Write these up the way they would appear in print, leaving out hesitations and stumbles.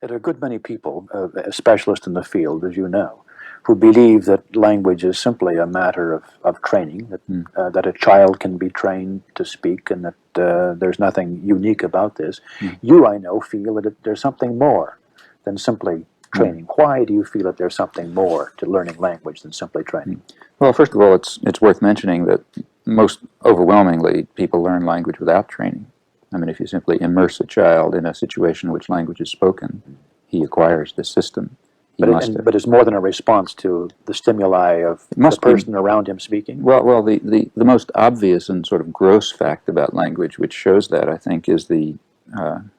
There are a good many people, specialists in the field, as you know, who believe that language is simply a matter of training, that a child can be trained to speak, and that there's nothing unique about this. You, I know, feel that there's something more than simply training. Why do you feel that there's something more to learning language than simply training? Well, first of all, it's worth mentioning that most overwhelmingly people learn language without training. I mean, if you simply immerse a child in a situation in which language is spoken, he acquires this system. But it's more than a response to the stimuli of the person around him speaking? Well, the most obvious and sort of gross fact about language, which shows that, I think, is the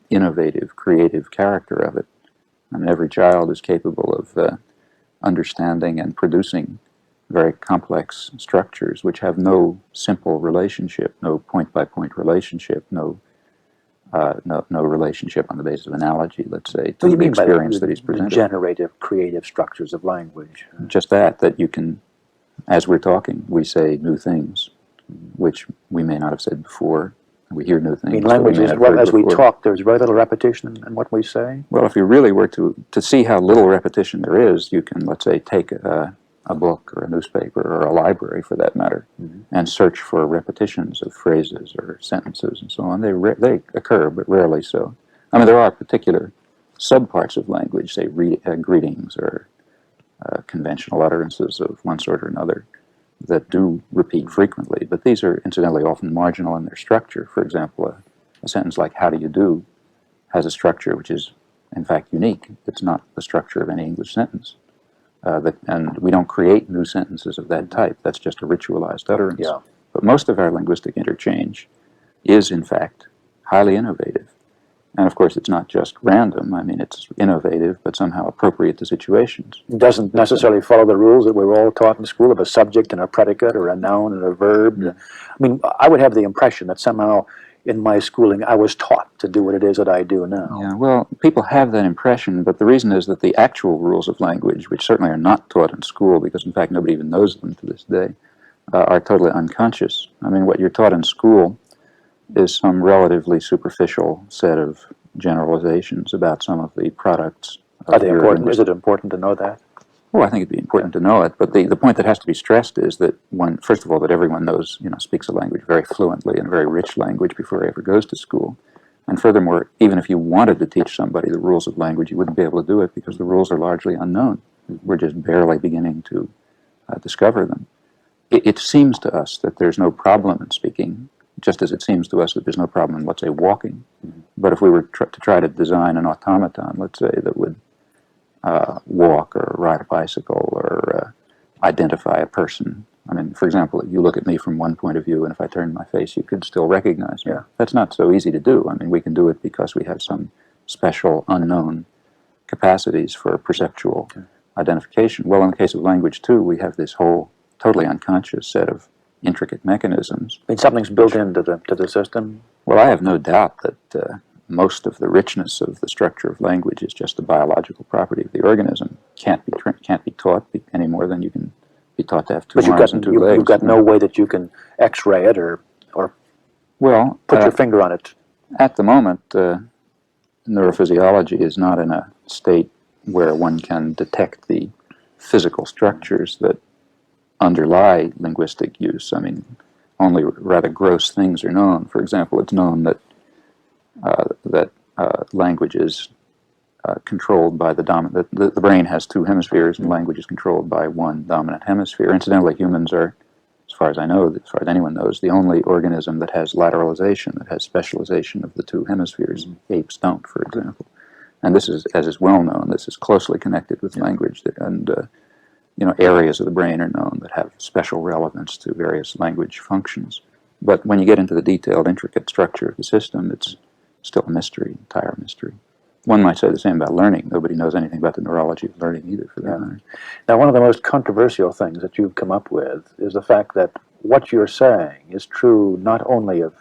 innovative, creative character of it. I mean, every child is capable of understanding and producing very complex structures which have no simple relationship, no point-by-point relationship, no relationship on the basis of analogy, let's say, to the experience that he's presented. The generative, creative structures of language. Just that you can, as we're talking, we say new things, which we may not have said before. We hear new things. I mean, language is, well, as we talk, there's very little repetition in what we say? Well, if you really were to see how little repetition there is, you can, let's say, take a book or a newspaper or a library, for that matter, and search for repetitions of phrases or sentences and so on. They occur, but rarely so. I mean, there are particular subparts of language, say greetings or conventional utterances of one sort or another, that do repeat frequently, but these are incidentally often marginal in their structure. For example, a sentence like "How do you do?" has a structure which is, in fact, unique. It's not the structure of any English sentence. And we don't create new sentences of that type. That's just a ritualized utterance. Yeah. But most of our linguistic interchange is, in fact, highly innovative. And of course, it's not just random. I mean, it's innovative, but somehow appropriate to situations. It doesn't necessarily follow the rules that we were all taught in school of a subject and a predicate or a noun and a verb. I mean, I would have the impression that somehow in my schooling I was taught to do what it is that I do now. Yeah, well, people have that impression, but the reason is that the actual rules of language, which certainly are not taught in school, because in fact nobody even knows them to this day, are totally unconscious. I mean, what you're taught in school is some relatively superficial set of generalizations about some of the products. Are they important? Is it important to know that? Well, I think it'd be important to know it, but the point that has to be stressed is that first of all, that everyone knows, speaks a language very fluently and a very rich language before he ever goes to school. And furthermore, even if you wanted to teach somebody the rules of language, you wouldn't be able to do it because the rules are largely unknown. We're just barely beginning to discover them. It seems to us that there's no problem in speaking, just as it seems to us that there's no problem in, let's say, walking. But if we were to try to design an automaton, let's say, that would walk or ride a bicycle or identify a person. I mean, for example, you look at me from one point of view, and if I turn my face, you could still recognize me. Yeah. That's not so easy to do. I mean, we can do it because we have some special unknown capacities for perceptual identification. Well, in the case of language, too, we have this whole totally unconscious set of intricate mechanisms. I mean, something's built into the system? Well, I have no doubt that most of the richness of the structure of language is just a biological property of the organism. Can't be taught any more than you can be taught to have two arms and two legs. You've got no way that you can X-ray it or well, put your finger on it. At the moment, neurophysiology is not in a state where one can detect the physical structures that underlie linguistic use. I mean, only rather gross things are known. For example, it's known that language is controlled by the dominant. The brain has two hemispheres, and language is controlled by one dominant hemisphere. Incidentally, humans are, as far as I know, as far as anyone knows, the only organism that has lateralization, that has specialization of the two hemispheres. Apes don't, for example. And this is, as is well known, this is closely connected with language, and areas of the brain are known that have special relevance to various language functions. But when you get into the detailed, intricate structure of the system, it's still a mystery, entire mystery. One might say the same about learning. Nobody knows anything about the neurology of learning either, for that matter. Now, one of the most controversial things that you've come up with is the fact that what you're saying is true not only of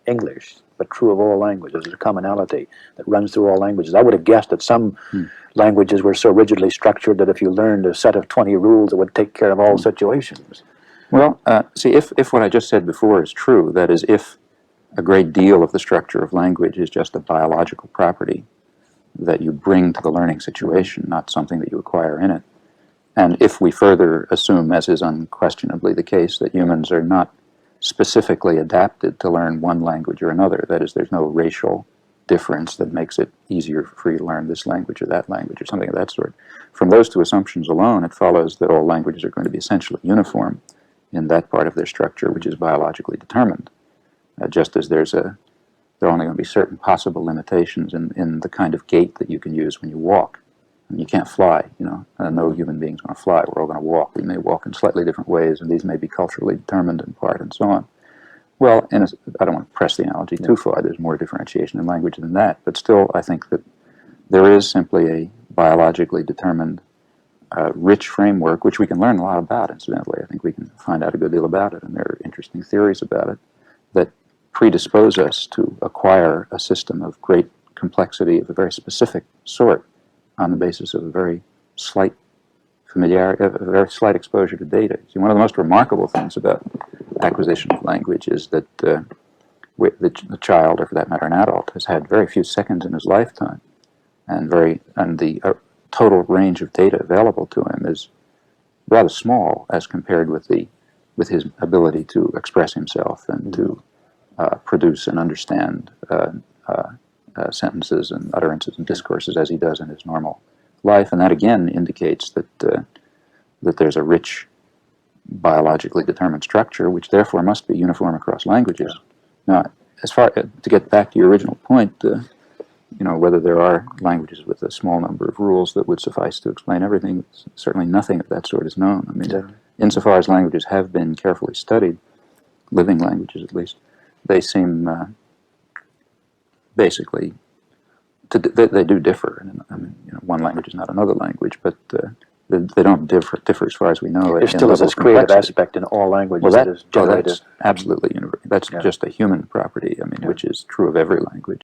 English, but true of all languages. There's a commonality that runs through all languages. I would have guessed that some languages were so rigidly structured that if you learned a set of 20 rules, it would take care of all situations. Well, see, if what I just said before is true, that is, if a great deal of the structure of language is just a biological property, that you bring to the learning situation, not something that you acquire in it. And if we further assume, as is unquestionably the case, that humans are not specifically adapted to learn one language or another, that is, there's no racial difference that makes it easier for you to learn this language or that language or something of that sort. From those two assumptions alone, it follows that all languages are going to be essentially uniform in that part of their structure which is biologically determined, just as there are only going to be certain possible limitations in the kind of gait that you can use when you walk. And you can't fly, you know. No human being's going to fly. We're all going to walk. We may walk in slightly different ways, and these may be culturally determined in part, and so on. Well, I don't want to press the analogy too far. There's more differentiation in language than that. But still, I think that there is simply a biologically determined, rich framework, which we can learn a lot about, incidentally. I think we can find out a good deal about it, and there are interesting theories about it that predispose us to acquire a system of great complexity of a very specific sort on the basis of a very slight familiarity, a very slight exposure to data. See, one of the most remarkable things about acquisition of language is that the child, or for that matter an adult, has had very few seconds in his lifetime, and the total range of data available to him is rather small as compared with his ability to express himself and to produce and understand sentences and utterances and discourses as he does in his normal life. And that again indicates that there's a rich biologically determined structure which therefore must be uniform across languages. Now, to get back to your original point, you know, whether there are languages with a small number of rules that would suffice to explain everything, certainly nothing of that sort is known. I mean, insofar as languages have been carefully studied, living languages at least, they seem basically they do differ. I mean, you know, one language is not another language, but they don't differ as far as we know. There still is this creative aspect in all languages that is generative. That's absolutely universal. That's just a human property. I mean, which is true of every language.